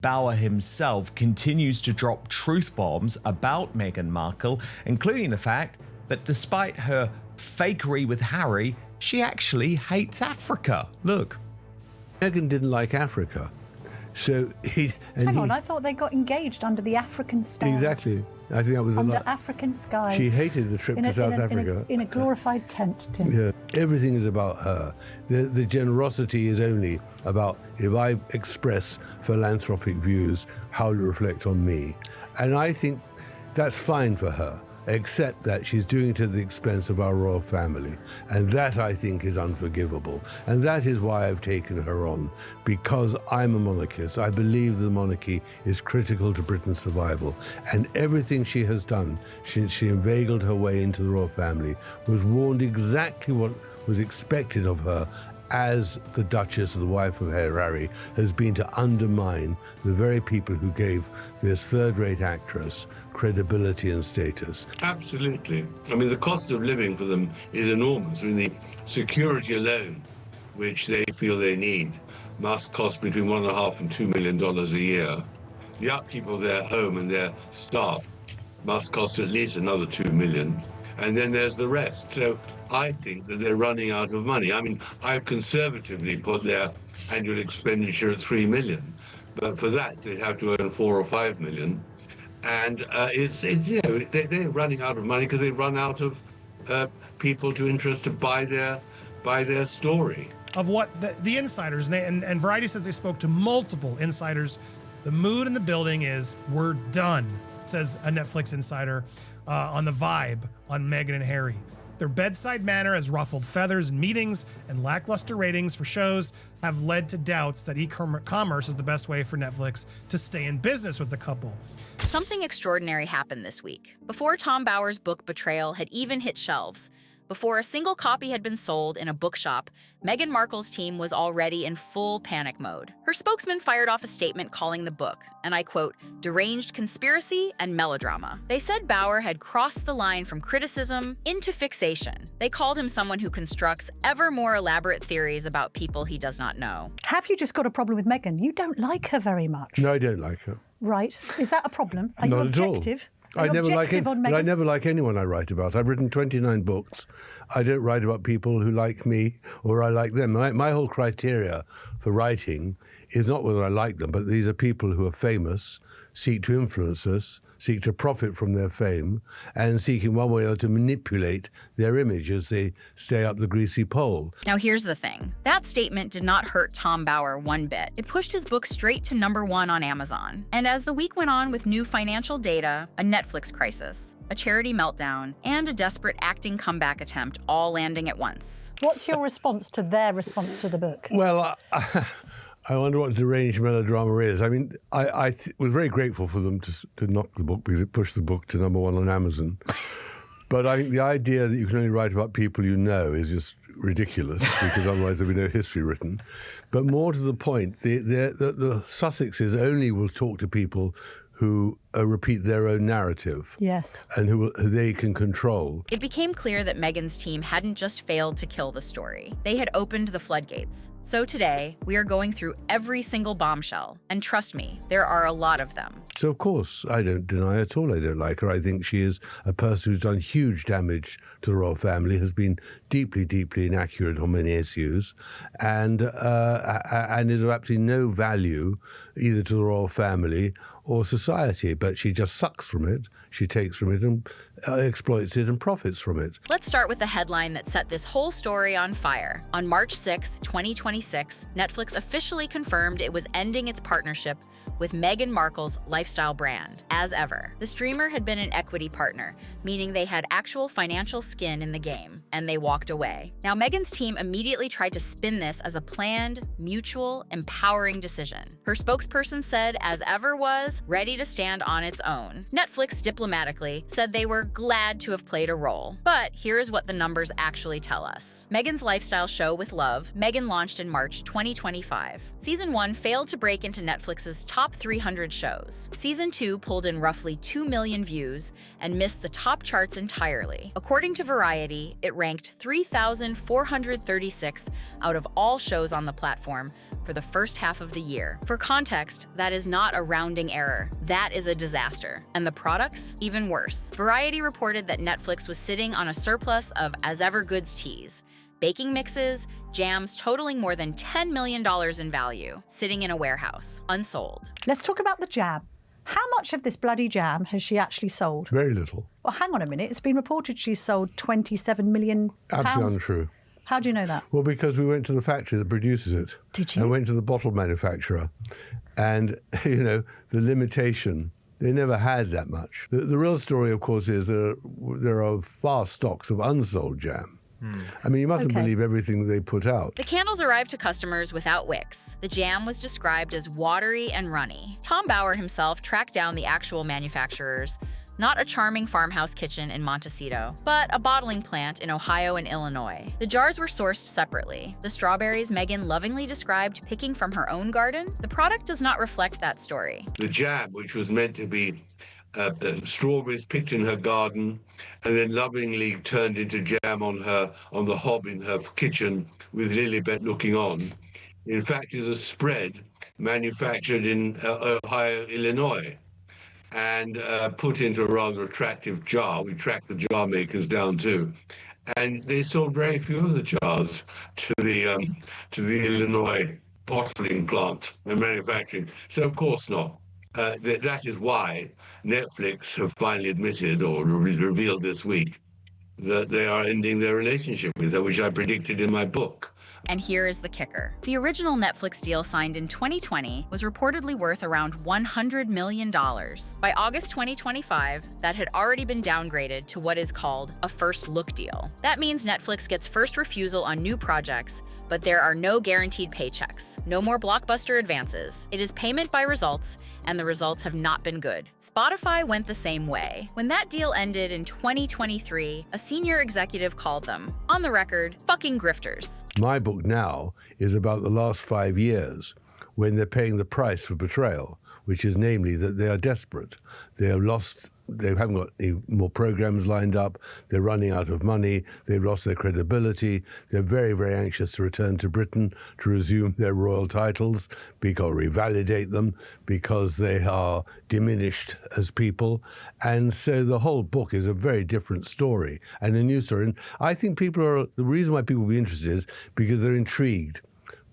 Bauer himself continues to drop truth bombs about Meghan Markle, including the fact that despite her fakery with Harry, she actually hates Africa. Look. Meghan didn't like Africa. So Hang on, I thought they got engaged under the African stars. Exactly. I think that was under African skies. She hated the trip to South Africa. In a glorified tent, Tim. Yeah, everything is about her. The generosity is only about if I express philanthropic views, how it reflect on me. And I think that's fine for her, except that she's doing it at the expense of our royal family. And that, I think, is unforgivable. And that is why I've taken her on, because I'm a monarchist. I believe the monarchy is critical to Britain's survival. And everything she has done since she inveigled her way into the royal family was warned exactly what was expected of her as the Duchess, the wife of Harry, has been to undermine the very people who gave this third-rate actress credibility and status. Absolutely. I mean, the cost of living for them is enormous. I mean, the security alone, which they feel they need, must cost between $1.5 and $2 million a year. The upkeep of their home and their staff must cost at least another $2 million. And then there's the rest. So I think that they're running out of money. I mean, I've conservatively put their annual expenditure at $3 million, but for that they'd have to earn $4 or $5 million. And it's you know, they're running out of money because they run out of people to interest to buy their story. Of what the insiders, and Variety says they spoke to multiple insiders. The mood in the building is, we're done, says a Netflix insider on the vibe on Meghan and Harry. Their bedside manner has ruffled feathers in meetings, and lackluster ratings for shows have led to doubts that e-commerce is the best way for Netflix to stay in business with the couple. Something extraordinary happened this week. Before Tom Bower's book Betrayal had even hit shelves, before a single copy had been sold in a bookshop, Meghan Markle's team was already in full panic mode. Her spokesman fired off a statement calling the book, and I quote, deranged conspiracy and melodrama. They said Bower had crossed the line from criticism into fixation. They called him someone who constructs ever more elaborate theories about people he does not know. Have you just got a problem with Meghan? You don't like her very much. No, I don't like her. Right. Is that a problem? Are Not you at objective? I never like it, on but I Meghan? never like anyone I write about. I've written 29 books. I don't write about people who like me or I like them. My whole criteria for writing is not whether I like them, but these are people who are famous, seek to influence us, seek to profit from their fame, and seek in one way or another to manipulate their image as they stay up the greasy pole. Now here's the thing. That statement did not hurt Tom Bower one bit. It pushed his book straight to #1 on Amazon. And as the week went on with new financial data, a Netflix crisis, a charity meltdown, and a desperate acting comeback attempt all landing at once. What's your response to their response to the book? Well, I wonder what deranged melodrama is. I mean, I was very grateful for them to knock the book because it pushed the book to #1 on Amazon. But I think the idea that you can only write about people you know is just ridiculous because otherwise there'd be no history written. But more to the point, the Sussexes only will talk to people who repeat their own narrative. Yes. And who they can control. It became clear that Meghan's team hadn't just failed to kill the story. They had opened the floodgates. So today, we are going through every single bombshell. And trust me, there are a lot of them. So, of course, I don't deny at all I don't like her. I think she is a person who's done huge damage to the royal family, has been deeply, deeply inaccurate on many issues, and is of absolutely no value either to the royal family or society. But she just sucks from it, she takes from it and exploits it and profits from it. Let's start with the headline that set this whole story on fire. On March 6th, 2026, Netflix officially confirmed it was ending its partnership with Meghan Markle's lifestyle brand. As ever, the streamer had been an equity partner, meaning they had actual financial skin in the game, and they walked away. Now, Meghan's team immediately tried to spin this as a planned, mutual, empowering decision. Her spokesperson said, as ever was, ready to stand on its own. Netflix diplomatically said they were glad to have played a role. But here is what the numbers actually tell us. Meghan's lifestyle show With Love, Meghan launched in March 2025. Season 1 failed to break into Netflix's top 300 shows. Season 2 pulled in roughly 2 million views and missed the top charts entirely. According to Variety, it ranked 3,436th out of all shows on the platform for the first half of the year. For context, that is not a rounding error. That is a disaster. And the products? Even worse. Variety reported that Netflix was sitting on a surplus of as ever goods teas, baking mixes, jams totaling more than $10 million in value, sitting in a warehouse, unsold. Let's talk about the jam. How much of this bloody jam has she actually sold? Very little. Well, hang on a minute. It's been reported she's sold 27 million pounds. Absolutely untrue. How do you know that? Well, because we went to the factory that produces it. Did you? And went to the bottle manufacturer. And, the limitation, they never had that much. The real story, of course, is there are vast stocks of unsold jam. I mean, you mustn't believe everything they put out. The candles arrived to customers without wicks. The jam was described as watery and runny. Tom Bauer himself tracked down the actual manufacturers, not a charming farmhouse kitchen in Montecito, but a bottling plant in Ohio and Illinois. The jars were sourced separately. The strawberries Meghan lovingly described picking from her own garden, the product does not reflect that story. The jam, which was meant to be the strawberries picked in her garden and then lovingly turned into jam on the hob in her kitchen with Lilibet looking on, in fact is a spread manufactured in Ohio, Illinois, and put into a rather attractive jar. We tracked the jar makers down too. And they sold very few of the jars to the Illinois bottling plant and manufacturing. So of course not. That is why Netflix have finally admitted or revealed this week that they are ending their relationship with her, which I predicted in my book. And here is the kicker. The original Netflix deal signed in 2020 was reportedly worth around $100 million. By August 2025, that had already been downgraded to what is called a first look deal. That means Netflix gets first refusal on new projects, but there are no guaranteed paychecks, no more blockbuster advances. It is payment by results, and the results have not been good. Spotify went the same way. When that deal ended in 2023, a senior executive called them, on the record, fucking grifters. My book now is about the last 5 years when they're paying the price for betrayal, which is namely that they are desperate. They have lost, they haven't got any more programs lined up, they're running out of money, they've lost their credibility, they're very, very anxious to return to Britain to resume their royal titles, because revalidate them, because they are diminished as people. And so the whole book is a very different story and a new story. And I think the reason why people will be interested is because they're intrigued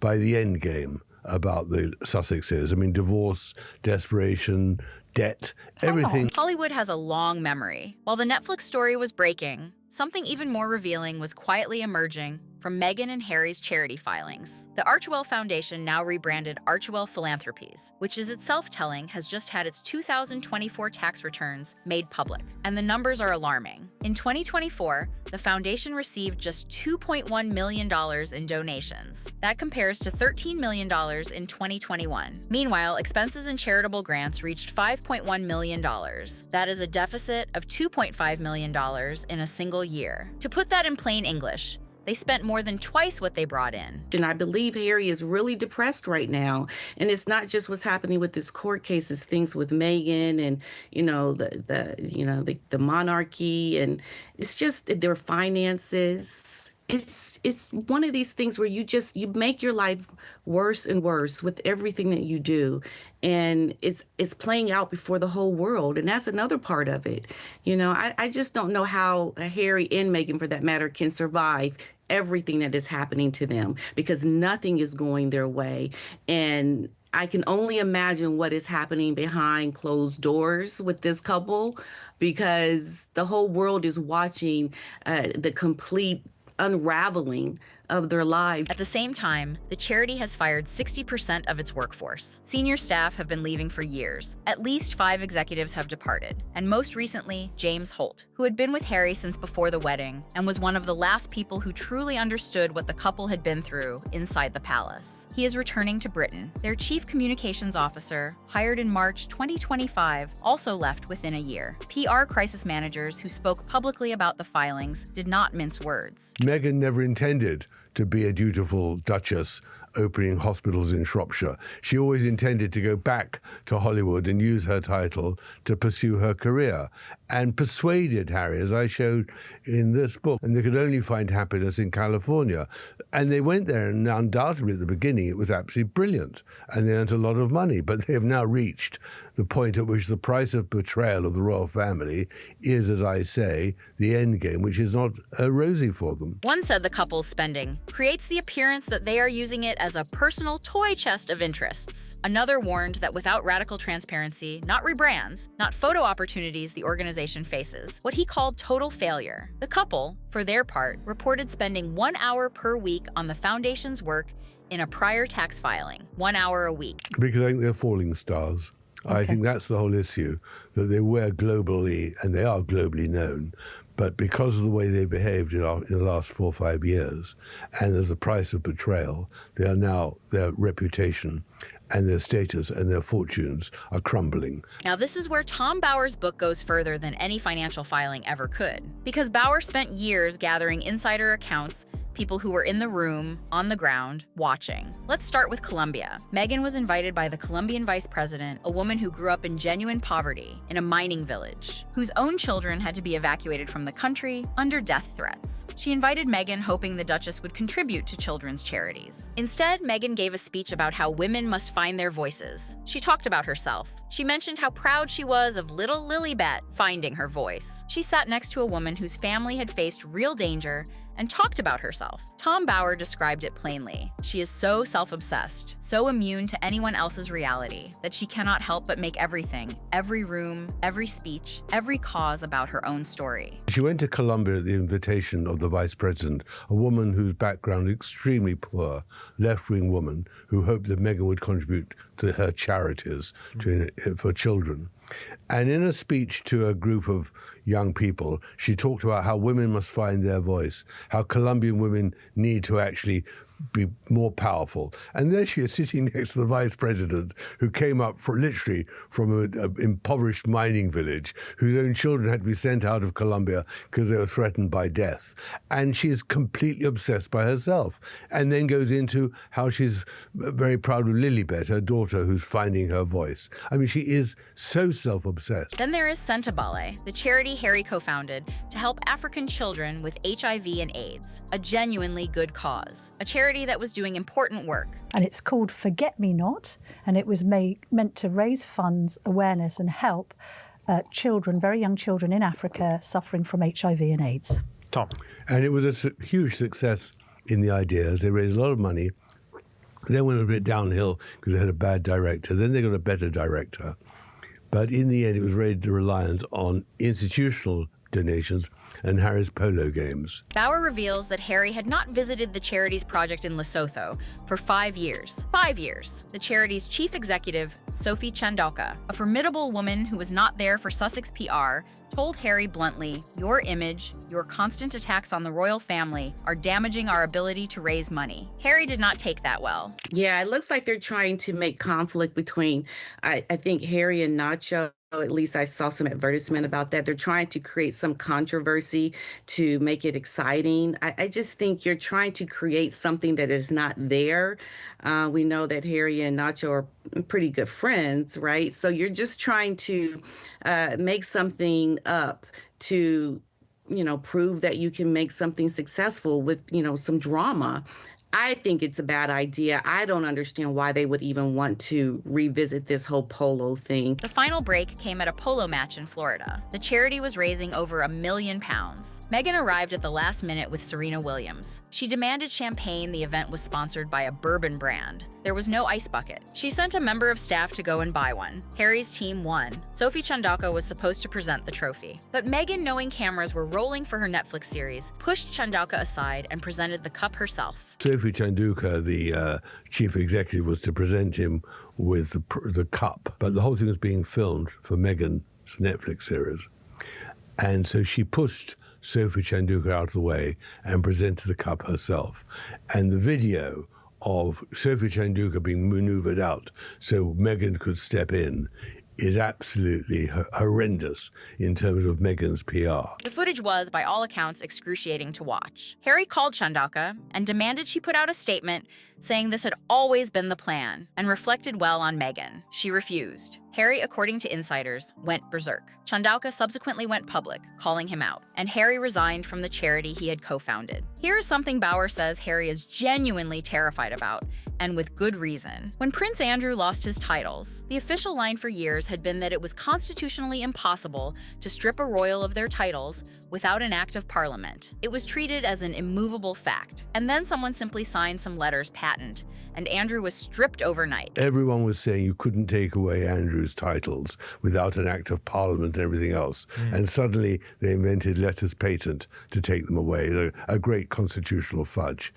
by the end game about the Sussexes. I mean, divorce, desperation, debt, everything. Hollywood has a long memory. While the Netflix story was breaking, something even more revealing was quietly emerging from Meghan and Harry's charity filings. The Archewell Foundation, now rebranded Archewell Philanthropies, which is itself telling, has just had its 2024 tax returns made public. And the numbers are alarming. In 2024, the foundation received just $2.1 million in donations. That compares to $13 million in 2021. Meanwhile, expenses and charitable grants reached $5.1 million. That is a deficit of $2.5 million in a single year. To put that in plain English, they spent more than twice what they brought in. And I believe Harry is really depressed right now. And it's not just what's happening with this court cases, things with Meghan and, the monarchy, and it's just their finances. It's one of these things where you make your life worse and worse with everything that you do. And it's playing out before the whole world. And that's another part of it. I just don't know how Harry and Meghan, for that matter, can survive everything that is happening to them, because nothing is going their way. And I can only imagine what is happening behind closed doors with this couple, because the whole world is watching the complete unraveling of their lives. At the same time, the charity has fired 60% of its workforce. Senior staff have been leaving for years. At least 5 executives have departed. And most recently, James Holt, who had been with Harry since before the wedding and was one of the last people who truly understood what the couple had been through inside the palace. He is returning to Britain. Their chief communications officer, hired in March 2025, also left within a year. PR crisis managers who spoke publicly about the filings did not mince words. Meghan never intended to be a dutiful duchess opening hospitals in Shropshire. She always intended to go back to Hollywood and use her title to pursue her career. and persuaded Harry, as I showed in this book, and they could only find happiness in California. And they went there, and undoubtedly at the beginning it was absolutely brilliant, and they earned a lot of money. But they have now reached the point at which the price of betrayal of the royal family is, as I say, the end game, which is not rosy for them. One said the couple's spending creates the appearance that they are using it as a personal toy chest of interests. Another warned that without radical transparency, not rebrands, not photo opportunities the organization faces, what he called total failure. The couple, for their part, reported spending 1 hour per week on the foundation's work in a prior tax filing, 1 hour a week. Because I think they're falling stars. I think that's the whole issue, that they were globally, and they are globally known, but because of the way they behaved in the last 4 or 5 years, and as a price of betrayal, they are now, their reputation and their status and their fortunes are crumbling. Now, this is where Tom Bower's book goes further than any financial filing ever could, because Bower spent years gathering insider accounts, people who were in the room, on the ground, watching. Let's start with Colombia. Meghan was invited by the Colombian vice president, a woman who grew up in genuine poverty, in a mining village, whose own children had to be evacuated from the country under death threats. She invited Meghan hoping the Duchess would contribute to children's charities. Instead, Meghan gave a speech about how women must find their voices. She talked about herself. She mentioned how proud she was of little Lilibet finding her voice. She sat next to a woman whose family had faced real danger and talked about herself. Tom Bower described it plainly. She is so self-obsessed, so immune to anyone else's reality, that she cannot help but make everything, every room, every speech, every cause about her own story. She went to Colombia at the invitation of the vice president, a woman whose background extremely poor, left-wing woman who hoped that Meghan would contribute to her charities for children. And in a speech to a group of young people, she talked about how women must find their voice, how Colombian women need to actually be more powerful. And there she is sitting next to the vice president, who came up literally from an impoverished mining village, whose own children had to be sent out of Colombia because they were threatened by death. And she is completely obsessed by herself, and then goes into how she's very proud of Lilibet, her daughter, who's finding her voice. I mean, she is so self-obsessed. Then there is Sentabale, the charity Harry co-founded to help African children with HIV and AIDS, a genuinely good cause, a charity that was doing important work. And it's called Forget Me Not, and it was meant to raise funds, awareness and help children, very young children in Africa suffering from HIV and AIDS. Tom. And it was a huge success in the ideas. They raised a lot of money. Then went a bit downhill because they had a bad director. Then they got a better director. But in the end, it was very reliant on institutional donations and Harry's polo games. Bower reveals that Harry had not visited the charity's project in Lesotho for 5 years. 5 years. The charity's chief executive, Sophie Chandoka, a formidable woman who was not there for Sussex PR, told Harry bluntly, "Your image, your constant attacks on the royal family are damaging our ability to raise money." Harry did not take that well. Yeah, it looks like they're trying to make conflict between, I think, Harry and Nacho. At least I saw some advertisement about that. They're trying to create some controversy to make it exciting. I just think you're trying to create something that is not there. We know that Harry and Nacho are pretty good friends, right? So you're just trying to make something up to, prove that you can make something successful with, some drama. I think it's a bad idea. I don't understand why they would even want to revisit this whole polo thing. The final break came at a polo match in Florida. The charity was raising over £1 million. Meghan arrived at the last minute with Serena Williams. She demanded champagne. The event was sponsored by a bourbon brand. There was no ice bucket. She sent a member of staff to go and buy one. Harry's team won. Sophie Chandoka was supposed to present the trophy. But Meghan, knowing cameras were rolling for her Netflix series, pushed Chandoka aside and presented the cup herself. Sophie Chandoka, the chief executive, was to present him with the cup, but the whole thing was being filmed for Meghan's Netflix series. And so she pushed Sophie Chandoka out of the way and presented the cup herself. And the video of Sophie Chandoka being maneuvered out so Meghan could step in is absolutely horrendous in terms of Meghan's PR. The footage was, by all accounts, excruciating to watch. Harry called Chandoka and demanded she put out a statement saying this had always been the plan and reflected well on Meghan. She refused. Harry, according to insiders, went berserk. Chandauka subsequently went public, calling him out, and Harry resigned from the charity he had co-founded. Here is something Bauer says Harry is genuinely terrified about, and with good reason. When Prince Andrew lost his titles, the official line for years had been that it was constitutionally impossible to strip a royal of their titles without an act of parliament. It was treated as an immovable fact. And then someone simply signed some letters patent, and Andrew was stripped overnight. Everyone was saying you couldn't take away Andrew's titles without an act of parliament and everything else. And suddenly they invented letters patent to take them away, a great constitutional fudge.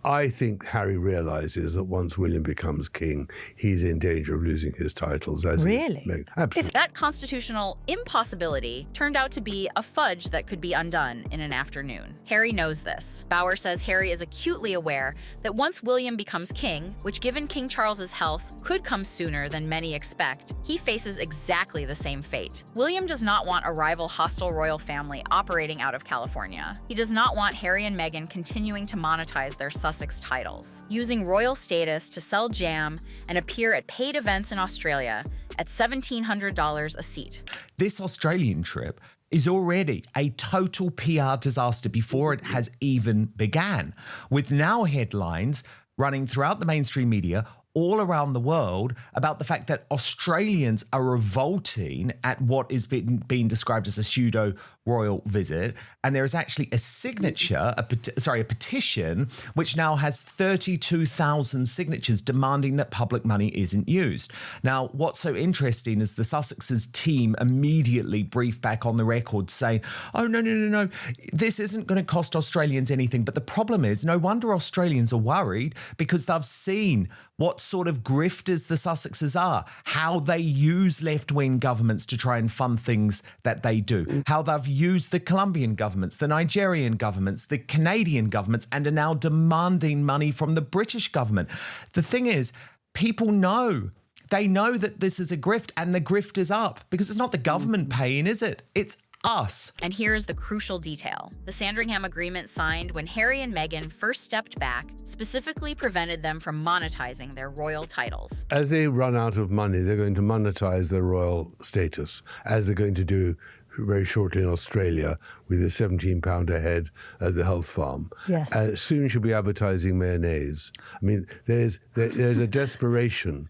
I think Harry realizes that once William becomes king, he's in danger of losing his titles. Really? Absolutely. That constitutional impossibility turned out to be a fudge that could be undone in an afternoon. Harry knows this. Bauer says Harry is acutely aware that once William becomes king, which given King Charles's health could come sooner than many expect, he faces exactly the same fate. William does not want a rival hostile royal family operating out of California. He does not want Harry and Meghan continuing to monetize their Sussex titles, using royal status to sell jam and appear at paid events in Australia at $1,700 a seat. This Australian trip is already a total PR disaster before it has even began, with now headlines running throughout the mainstream media all around the world about the fact that Australians are revolting at what is being described as a pseudo-royal visit. And there is actually a signature, a petition, which now has 32,000 signatures demanding that public money isn't used. Now, what's so interesting is the Sussexes team immediately briefed back on the record saying, oh, no, this isn't going to cost Australians anything. But the problem is, no wonder Australians are worried, because they've seen what sort of grifters the Sussexes are, how they use left-wing governments to try and fund things that they do, how they've used the Colombian governments, the Nigerian governments, the Canadian governments, and are now demanding money from the British government. The thing is, people know. They know that this is a grift, and the grift is up, because it's not the government paying, is it? It's us. And here's the crucial detail. The Sandringham Agreement signed when Harry and Meghan first stepped back specifically prevented them from monetizing their royal titles. As they run out of money, they're going to monetize their royal status, as they're going to do very shortly in Australia with a £17 a head at the health farm. Yes. Soon she'll be advertising mayonnaise. I mean, there's a desperation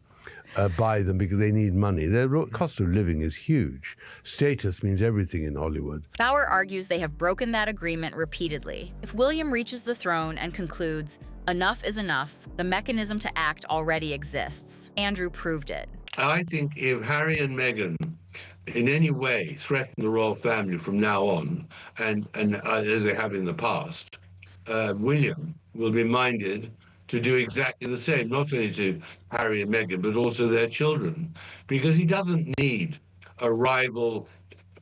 by them because they need money. Their cost of living is huge. Status means everything in Hollywood. Bauer argues they have broken that agreement repeatedly. If William reaches the throne and concludes, enough is enough, the mechanism to act already exists. Andrew proved it. I think if Harry and Meghan in any way threaten the royal family from now on, and as they have in the past, William will be minded to do exactly the same, not only to Harry and Meghan, but also their children, because he doesn't need a rival,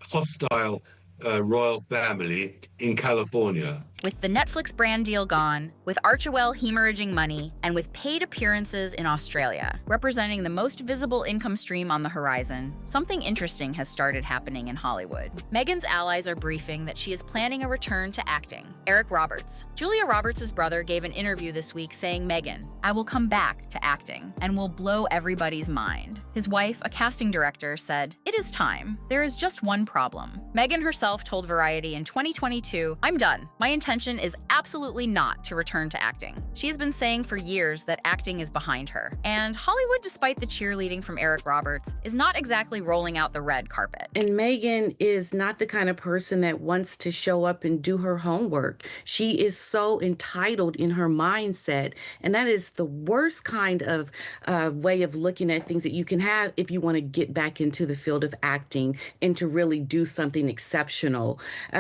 hostile royal family in California. With the Netflix brand deal gone, with Archewell hemorrhaging money, and with paid appearances in Australia, representing the most visible income stream on the horizon, something interesting has started happening in Hollywood. Meghan's allies are briefing that she is planning a return to acting. Eric Roberts, Julia Roberts' brother, gave an interview this week saying, "Meghan, I will come back to acting and will blow everybody's mind." His wife, a casting director, said, "It is time. There is just one problem." Meghan herself told Variety in 2022, "I'm done. My intention is absolutely not to return to acting." She has been saying for years that acting is behind her. And Hollywood, despite the cheerleading from Eric Roberts, is not exactly rolling out the red carpet. And Meghan is not the kind of person that wants to show up and do her homework. She is so entitled in her mindset. And that is the worst kind of way of looking at things that you can have if you want to get back into the field of acting and to really do something exceptional.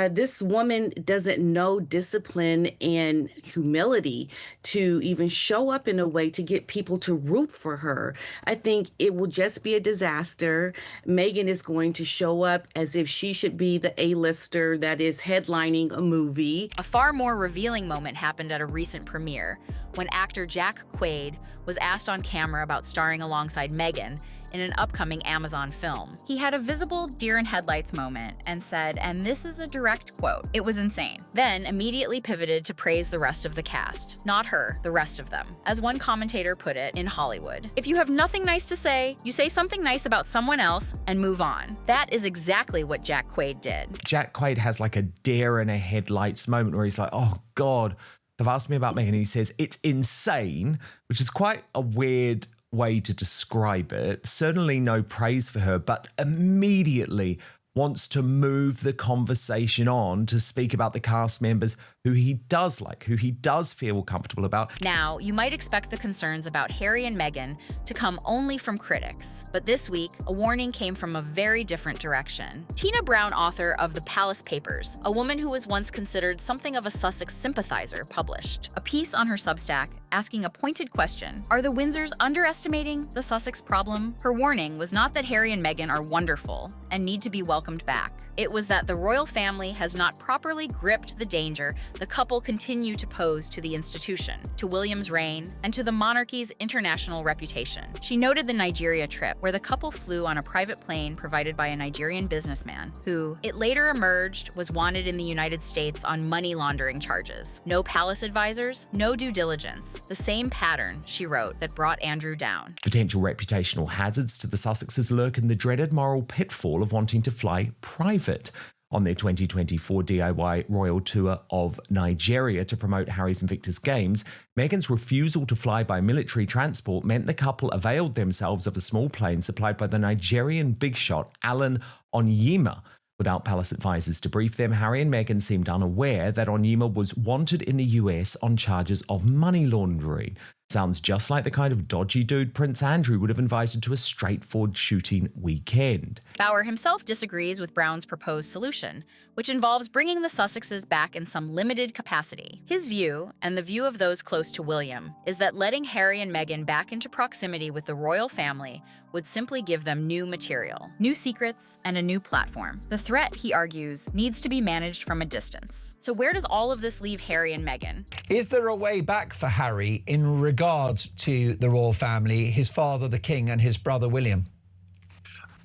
This woman doesn't know discipline and humility to even show up in a way to get people to root for her. I think it will just be a disaster. Meghan is going to show up as if she should be the A-lister that is headlining a movie. A far more revealing moment happened at a recent premiere when actor Jack Quaid was asked on camera about starring alongside Meghan in an upcoming Amazon film. He had a visible deer-in-headlights moment and said, and this is a direct quote, "It was insane." Then immediately pivoted to praise the rest of the cast. Not her, the rest of them. As one commentator put it in Hollywood, if you have nothing nice to say, you say something nice about someone else and move on. That is exactly what Jack Quaid did. Jack Quaid has like a deer in a headlights moment where he's like, oh God, they've asked me about Meghan. And he says, it's insane, which is quite a weird way to describe it. Certainly no praise for her, but immediately wants to move the conversation on to speak about the cast members who he does like, who he does feel comfortable about. Now, you might expect the concerns about Harry and Meghan to come only from critics, but this week, a warning came from a very different direction. Tina Brown, author of The Palace Papers, a woman who was once considered something of a Sussex sympathizer, published a piece on her Substack asking a pointed question: are the Windsors underestimating the Sussex problem? Her warning was not that Harry and Meghan are wonderful and need to be welcomed back. It was that the royal family has not properly gripped the danger the couple continue to pose to the institution, to William's reign, and to the monarchy's international reputation. She noted the Nigeria trip, where the couple flew on a private plane provided by a Nigerian businessman, who, it later emerged, was wanted in the United States on money laundering charges. No palace advisors, no due diligence. The same pattern, she wrote, that brought Andrew down. Potential reputational hazards to the Sussexes lurk in the dreaded moral pitfall of wanting to fly private. On their 2024 DIY royal tour of Nigeria to promote Harry's and Victor's games, Meghan's refusal to fly by military transport meant the couple availed themselves of a small plane supplied by the Nigerian big shot Alan Onyema. Without palace advisors to brief them, Harry and Meghan seemed unaware that Onyema was wanted in the US on charges of money laundering. Sounds just like the kind of dodgy dude Prince Andrew would have invited to a straightforward shooting weekend. Bauer himself disagrees with Brown's proposed solution, which involves bringing the Sussexes back in some limited capacity. His view, and the view of those close to William, is that letting Harry and Meghan back into proximity with the royal family would simply give them new material, new secrets, and a new platform. The threat, he argues, needs to be managed from a distance. So where does all of this leave Harry and Meghan? Is there a way back for Harry in regards to the royal family, his father, the king, and his brother, William?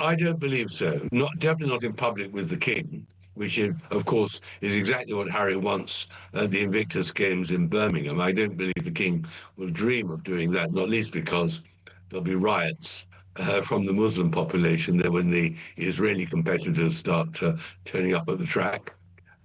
I don't believe so. Definitely not in public with the king, which, of course, is exactly what Harry wants at the Invictus Games in Birmingham. I don't believe the king will dream of doing that, not least because there'll be riots from the Muslim population there when the Israeli competitors start turning up at the track.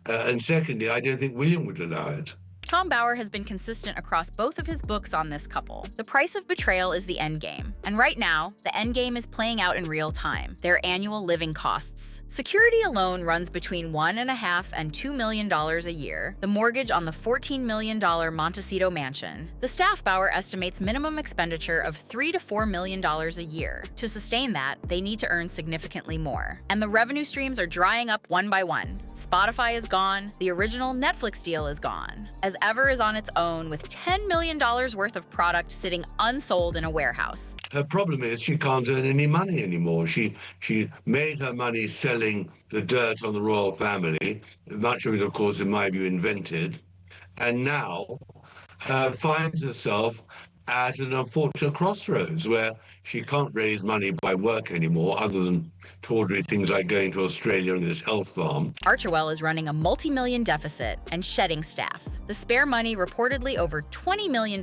And secondly, I don't think William would allow it. Tom Bauer has been consistent across both of his books on this couple. The price of betrayal is the endgame. And right now, the endgame is playing out in real time, their annual living costs. Security alone runs between $1.5 and $2 million a year, the mortgage on the $14 million Montecito mansion. The staff, Bauer estimates minimum expenditure of $3 to $4 million a year. To sustain that, they need to earn significantly more. And the revenue streams are drying up one by one. Spotify is gone, the original Netflix deal is gone. As Ever is on its own with $10 million worth of product sitting unsold in a warehouse. Her problem is she can't earn any money anymore. She made her money selling the dirt on the royal family, much of it, of course, in my view, invented, and now finds herself at an unfortunate crossroads where she can't raise money by work anymore, other than tawdry things like going to Australia and this health farm. Archewell is running a multi-million deficit and shedding staff. The spare money, reportedly over $20 million,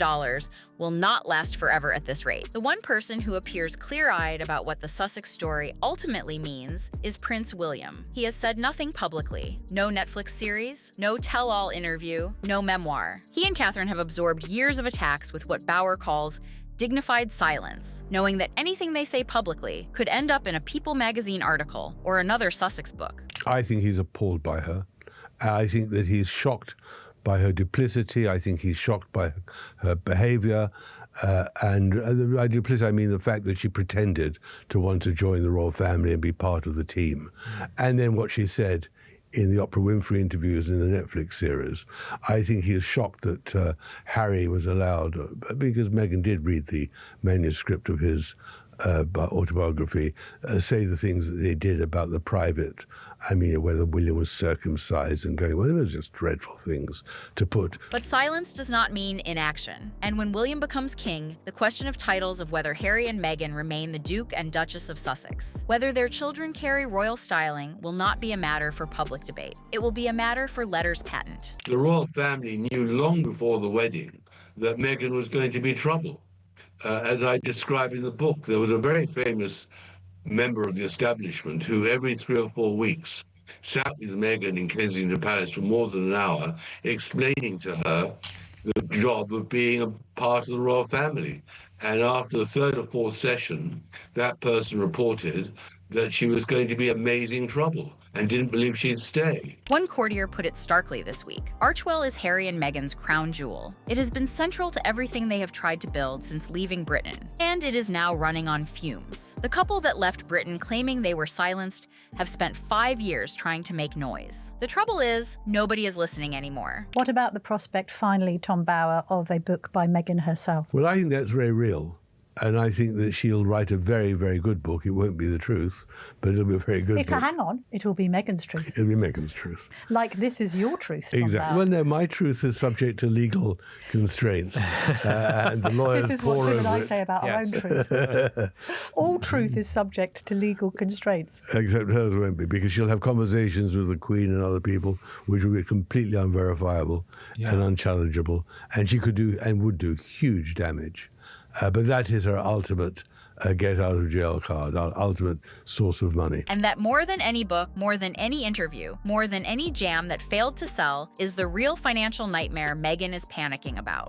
will not last forever at this rate. The one person who appears clear-eyed about what the Sussex story ultimately means is Prince William. He has said nothing publicly. No Netflix series, no tell-all interview, no memoir. He and Catherine have absorbed years of attacks with what Bauer calls dignified silence, knowing that anything they say publicly could end up in a People magazine article or another Sussex book. I think he's appalled by her. I think that he's shocked by her duplicity. I think he's shocked by her behaviour. And by duplicity, I mean the fact that she pretended to want to join the royal family and be part of the team. And then what she said in the Oprah Winfrey interviews in the Netflix series. I think he is shocked that Harry was allowed, because Meghan did read the manuscript of his autobiography, say the things that they did about the private. I mean, whether William was circumcised and going, well, they were just dreadful things to put. But silence does not mean inaction. And when William becomes king, the question of titles of whether Harry and Meghan remain the Duke and Duchess of Sussex, whether their children carry royal styling, will not be a matter for public debate. It will be a matter for letters patent. The royal family knew long before the wedding that Meghan was going to be trouble. As I describe in the book, there was a very famous member of the establishment who every 3 or 4 weeks sat with Meghan in Kensington Palace for more than an hour, explaining to her the job of being a part of the royal family. And after the 3rd or 4th session, that person reported that she was going to be amazing trouble and didn't believe she'd stay. One courtier put it starkly this week. Archewell is Harry and Meghan's crown jewel. It has been central to everything they have tried to build since leaving Britain, and it is now running on fumes. The couple that left Britain claiming they were silenced have spent 5 years trying to make noise. The trouble is, nobody is listening anymore. What about the prospect, finally, Tom Bower, of a book by Meghan herself? Well, I think that's very real. And I think that she'll write a very, very good book. It won't be the truth, but it'll be a very good book. Hang on, it will be Meghan's truth. It'll be Meghan's truth. Like this is your truth, Tom Exactly. Bower. Well, no, my truth is subject to legal constraints. And the lawyers This is pour what Tim and over I it. say about our own truth. All truth is subject to legal constraints. Except hers won't be, because she'll have conversations with the Queen and other people which will be completely unverifiable and unchallengeable. And she could do and would do huge damage. But that is her ultimate get out of jail card, our ultimate source of money. And that more than any book, more than any interview, more than any jam that failed to sell, is the real financial nightmare Meghan is panicking about.